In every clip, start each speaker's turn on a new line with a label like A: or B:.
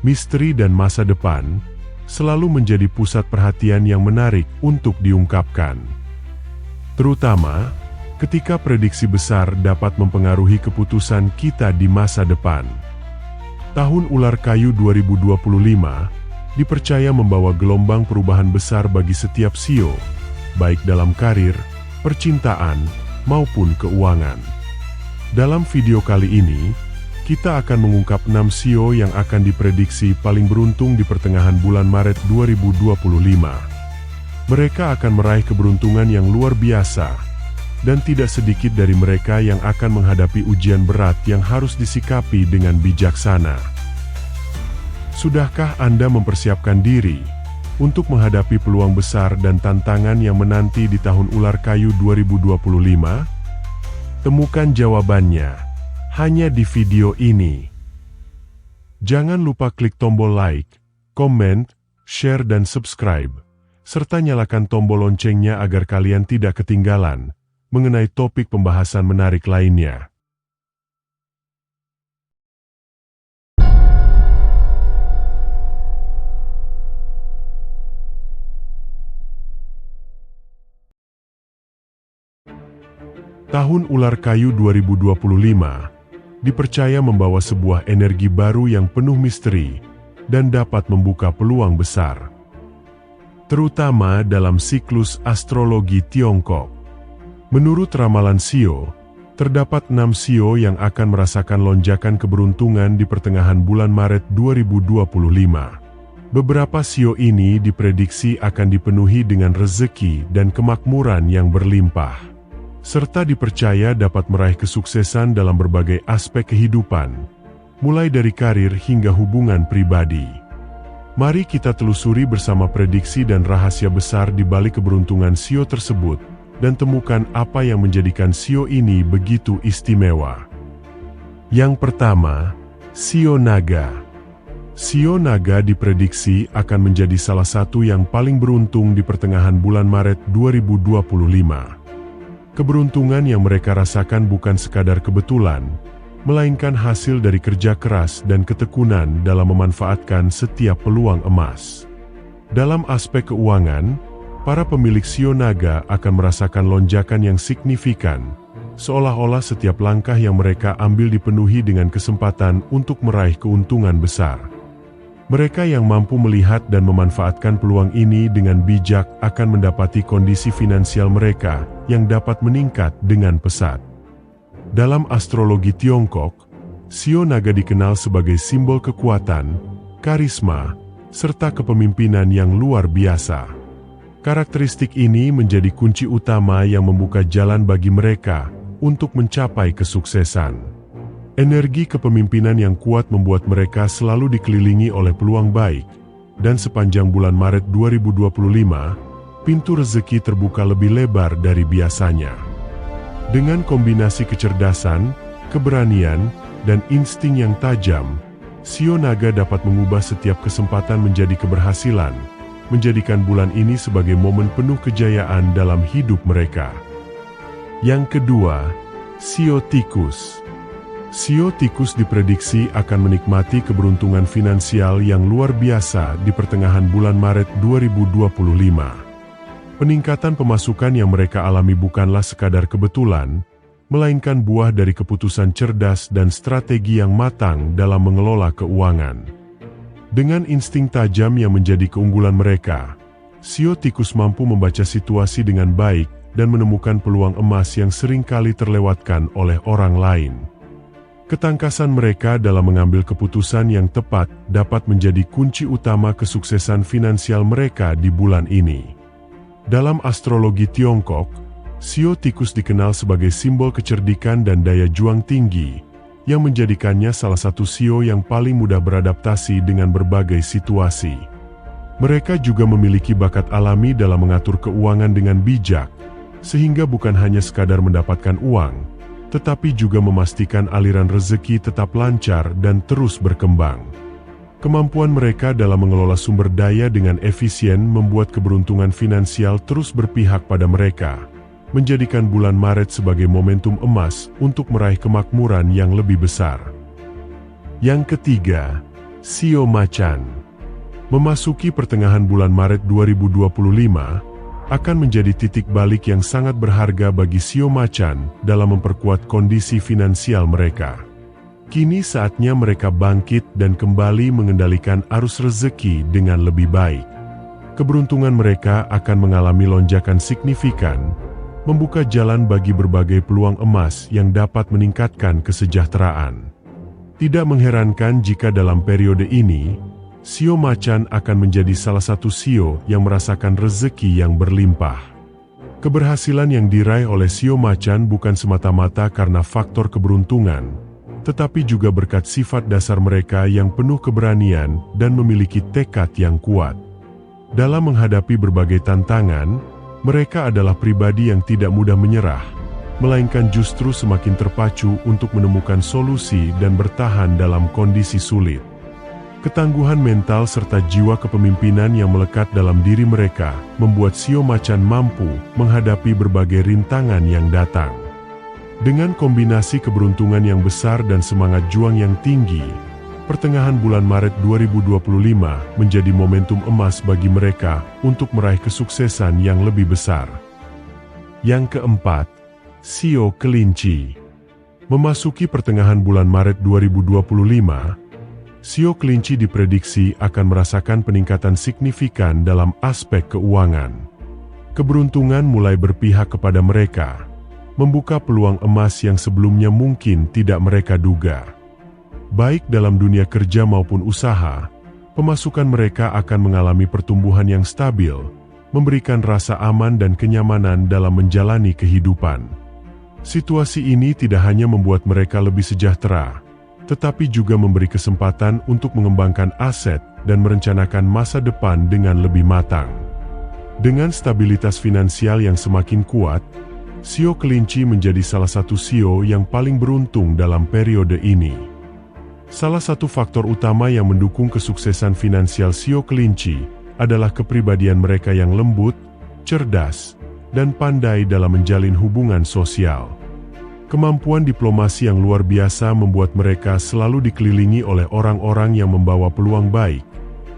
A: misteri dan masa depan selalu menjadi pusat perhatian yang menarik untuk diungkapkan. Terutama ketika prediksi besar dapat mempengaruhi keputusan kita di masa depan. Tahun Ular Kayu 2025 dipercaya membawa gelombang perubahan besar bagi setiap shio, baik dalam karir, percintaan, maupun keuangan. Dalam video kali ini, kita akan mengungkap 6 shio yang akan diprediksi paling beruntung di pertengahan bulan Maret 2025. Mereka akan meraih keberuntungan yang luar biasa, dan tidak sedikit dari mereka yang akan menghadapi ujian berat yang harus disikapi dengan bijaksana. Sudahkah Anda mempersiapkan diri untuk menghadapi peluang besar dan tantangan yang menanti di tahun Ular Kayu 2025? Temukan jawabannya hanya di video ini. Jangan lupa klik tombol like, komen, share dan subscribe, serta nyalakan tombol loncengnya agar kalian tidak ketinggalan mengenai topik pembahasan menarik lainnya. Tahun Ular Kayu 2025 dipercaya membawa sebuah energi baru yang penuh misteri dan dapat membuka peluang besar. Terutama dalam siklus astrologi Tiongkok. Menurut ramalan shio, terdapat 6 shio yang akan merasakan lonjakan keberuntungan di pertengahan bulan Maret 2025. Beberapa shio ini diprediksi akan dipenuhi dengan rezeki dan kemakmuran yang berlimpah, serta dipercaya dapat meraih kesuksesan dalam berbagai aspek kehidupan, mulai dari karir hingga hubungan pribadi. Mari kita telusuri bersama prediksi dan rahasia besar di balik keberuntungan shio tersebut, dan temukan apa yang menjadikan shio ini begitu istimewa. Yang pertama, shio naga. Shio naga diprediksi akan menjadi salah satu yang paling beruntung di pertengahan bulan Maret 2025. Keberuntungan yang mereka rasakan bukan sekadar kebetulan, melainkan hasil dari kerja keras dan ketekunan dalam memanfaatkan setiap peluang emas. Dalam aspek keuangan, para pemilik shio naga akan merasakan lonjakan yang signifikan, seolah-olah setiap langkah yang mereka ambil dipenuhi dengan kesempatan untuk meraih keuntungan besar. Mereka yang mampu melihat dan memanfaatkan peluang ini dengan bijak akan mendapati kondisi finansial mereka yang dapat meningkat dengan pesat. Dalam astrologi Tiongkok, shio naga dikenal sebagai simbol kekuatan, karisma, serta kepemimpinan yang luar biasa. Karakteristik ini menjadi kunci utama yang membuka jalan bagi mereka untuk mencapai kesuksesan. Energi kepemimpinan yang kuat membuat mereka selalu dikelilingi oleh peluang baik, dan sepanjang bulan Maret 2025, pintu rezeki terbuka lebih lebar dari biasanya. Dengan kombinasi kecerdasan, keberanian, dan insting yang tajam, shio naga dapat mengubah setiap kesempatan menjadi keberhasilan, menjadikan bulan ini sebagai momen penuh kejayaan dalam hidup mereka. Yang kedua, shio tikus. Shio tikus diprediksi akan menikmati keberuntungan finansial yang luar biasa di pertengahan bulan Maret 2025. Peningkatan pemasukan yang mereka alami bukanlah sekadar kebetulan, melainkan buah dari keputusan cerdas dan strategi yang matang dalam mengelola keuangan. Dengan insting tajam yang menjadi keunggulan mereka, shio tikus mampu membaca situasi dengan baik dan menemukan peluang emas yang seringkali terlewatkan oleh orang lain. Ketangkasan mereka dalam mengambil keputusan yang tepat dapat menjadi kunci utama kesuksesan finansial mereka di bulan ini. Dalam astrologi Tiongkok, shio tikus dikenal sebagai simbol kecerdikan dan daya juang tinggi, yang menjadikannya salah satu shio yang paling mudah beradaptasi dengan berbagai situasi. Mereka juga memiliki bakat alami dalam mengatur keuangan dengan bijak, sehingga bukan hanya sekadar mendapatkan uang, tetapi juga memastikan aliran rezeki tetap lancar dan terus berkembang. Kemampuan mereka dalam mengelola sumber daya dengan efisien membuat keberuntungan finansial terus berpihak pada mereka, menjadikan bulan Maret sebagai momentum emas untuk meraih kemakmuran yang lebih besar. Yang ketiga, Shio Macan. Memasuki pertengahan bulan Maret 2025, akan menjadi titik balik yang sangat berharga bagi Shio Macan dalam memperkuat kondisi finansial mereka. Kini saatnya mereka bangkit dan kembali mengendalikan arus rezeki dengan lebih baik. Keberuntungan mereka akan mengalami lonjakan signifikan, membuka jalan bagi berbagai peluang emas yang dapat meningkatkan kesejahteraan. Tidak mengherankan jika dalam periode ini, Shio Macan akan menjadi salah satu shio yang merasakan rezeki yang berlimpah. Keberhasilan yang diraih oleh Shio Macan bukan semata-mata karena faktor keberuntungan, tetapi juga berkat sifat dasar mereka yang penuh keberanian dan memiliki tekad yang kuat. Dalam menghadapi berbagai tantangan, mereka adalah pribadi yang tidak mudah menyerah, melainkan justru semakin terpacu untuk menemukan solusi dan bertahan dalam kondisi sulit. Ketangguhan mental serta jiwa kepemimpinan yang melekat dalam diri mereka membuat Shio Macan mampu menghadapi berbagai rintangan yang datang. Dengan kombinasi keberuntungan yang besar dan semangat juang yang tinggi, pertengahan bulan Maret 2025 menjadi momentum emas bagi mereka untuk meraih kesuksesan yang lebih besar. Yang keempat, Shio Kelinci. Memasuki pertengahan bulan Maret 2025, Shio Kelinci diprediksi akan merasakan peningkatan signifikan dalam aspek keuangan. Keberuntungan mulai berpihak kepada mereka, membuka peluang emas yang sebelumnya mungkin tidak mereka duga. Baik dalam dunia kerja maupun usaha, pemasukan mereka akan mengalami pertumbuhan yang stabil, memberikan rasa aman dan kenyamanan dalam menjalani kehidupan. Situasi ini tidak hanya membuat mereka lebih sejahtera, tetapi juga memberi kesempatan untuk mengembangkan aset dan merencanakan masa depan dengan lebih matang. Dengan stabilitas finansial yang semakin kuat, Shio Kelinci menjadi salah satu shio yang paling beruntung dalam periode ini. Salah satu faktor utama yang mendukung kesuksesan finansial Shio Kelinci adalah kepribadian mereka yang lembut, cerdas, dan pandai dalam menjalin hubungan sosial. Kemampuan diplomasi yang luar biasa membuat mereka selalu dikelilingi oleh orang-orang yang membawa peluang baik,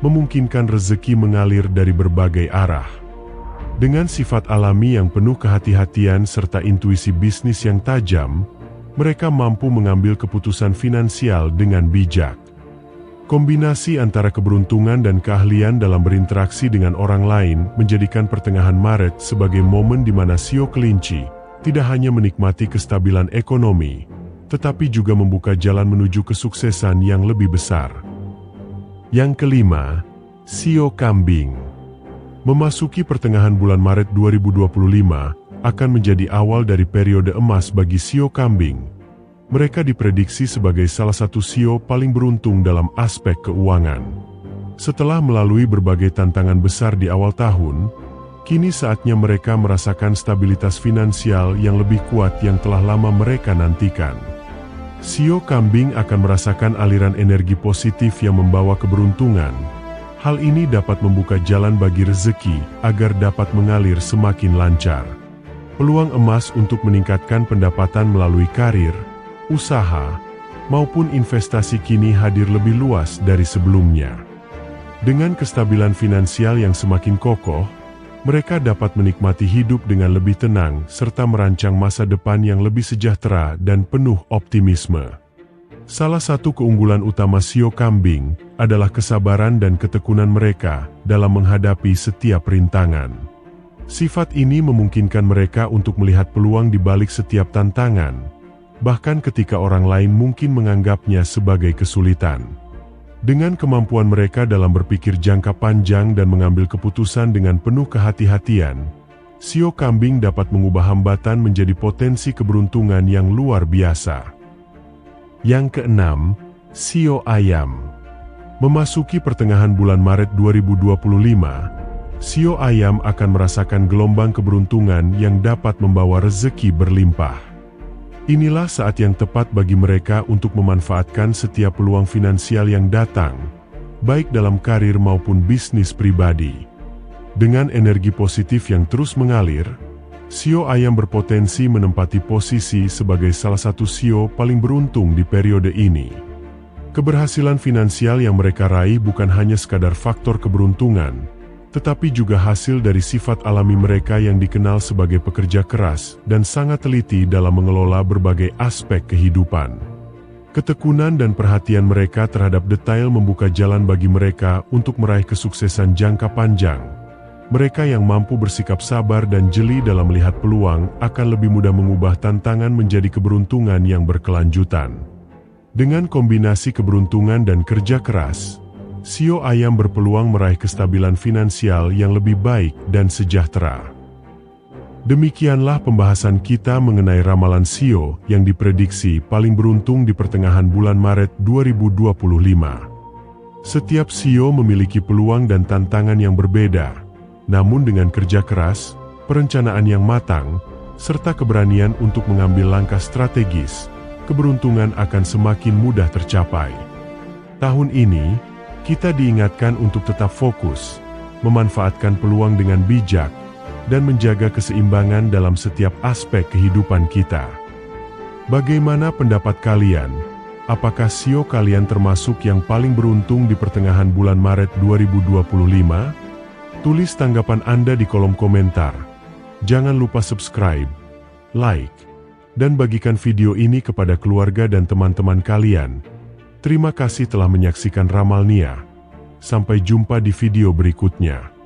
A: memungkinkan rezeki mengalir dari berbagai arah. Dengan sifat alami yang penuh kehati-hatian serta intuisi bisnis yang tajam, mereka mampu mengambil keputusan finansial dengan bijak. Kombinasi antara keberuntungan dan keahlian dalam berinteraksi dengan orang lain menjadikan pertengahan Maret sebagai momen di mana Shio Kelinci tidak hanya menikmati kestabilan ekonomi, tetapi juga membuka jalan menuju kesuksesan yang lebih besar. Yang kelima, Shio Kambing. Memasuki pertengahan bulan Maret 2025 akan menjadi awal dari periode emas bagi Shio Kambing. Mereka diprediksi sebagai salah satu shio paling beruntung dalam aspek keuangan. Setelah melalui berbagai tantangan besar di awal tahun, kini saatnya mereka merasakan stabilitas finansial yang lebih kuat yang telah lama mereka nantikan. Shio Kambing akan merasakan aliran energi positif yang membawa keberuntungan. Hal ini dapat membuka jalan bagi rezeki agar dapat mengalir semakin lancar. Peluang emas untuk meningkatkan pendapatan melalui karir, usaha, maupun investasi kini hadir lebih luas dari sebelumnya. Dengan kestabilan finansial yang semakin kokoh, mereka dapat menikmati hidup dengan lebih tenang serta merancang masa depan yang lebih sejahtera dan penuh optimisme. Salah satu keunggulan utama Shio Kambing adalah kesabaran dan ketekunan mereka dalam menghadapi setiap rintangan. Sifat ini memungkinkan mereka untuk melihat peluang di balik setiap tantangan, bahkan ketika orang lain mungkin menganggapnya sebagai kesulitan. Dengan kemampuan mereka dalam berpikir jangka panjang dan mengambil keputusan dengan penuh kehati-hatian, Shio Kambing dapat mengubah hambatan menjadi potensi keberuntungan yang luar biasa. Yang keenam, Shio Ayam. Memasuki pertengahan bulan Maret 2025, Shio Ayam akan merasakan gelombang keberuntungan yang dapat membawa rezeki berlimpah. Inilah saat yang tepat bagi mereka untuk memanfaatkan setiap peluang finansial yang datang, baik dalam karir maupun bisnis pribadi. Dengan energi positif yang terus mengalir, Shio Ayam berpotensi menempati posisi sebagai salah satu shio paling beruntung di periode ini. Keberhasilan finansial yang mereka raih bukan hanya sekadar faktor keberuntungan, tetapi juga hasil dari sifat alami mereka yang dikenal sebagai pekerja keras dan sangat teliti dalam mengelola berbagai aspek kehidupan. Ketekunan dan perhatian mereka terhadap detail membuka jalan bagi mereka untuk meraih kesuksesan jangka panjang. Mereka yang mampu bersikap sabar dan jeli dalam melihat peluang akan lebih mudah mengubah tantangan menjadi keberuntungan yang berkelanjutan. Dengan kombinasi keberuntungan dan kerja keras, Shio Ayam berpeluang meraih kestabilan finansial yang lebih baik dan sejahtera. Demikianlah pembahasan kita mengenai ramalan Shio yang diprediksi paling beruntung di pertengahan bulan Maret 2025. Setiap Shio memiliki peluang dan tantangan yang berbeda, namun dengan kerja keras, perencanaan yang matang, serta keberanian untuk mengambil langkah strategis, keberuntungan akan semakin mudah tercapai. Tahun ini, kita diingatkan untuk tetap fokus, memanfaatkan peluang dengan bijak, dan menjaga keseimbangan dalam setiap aspek kehidupan kita. Bagaimana pendapat kalian? Apakah Shio kalian termasuk yang paling beruntung di pertengahan bulan Maret 2025? Tulis tanggapan Anda di kolom komentar. Jangan lupa subscribe, like, dan bagikan video ini kepada keluarga dan teman-teman kalian. Terima kasih telah menyaksikan Ramal Nia. Sampai jumpa di video berikutnya.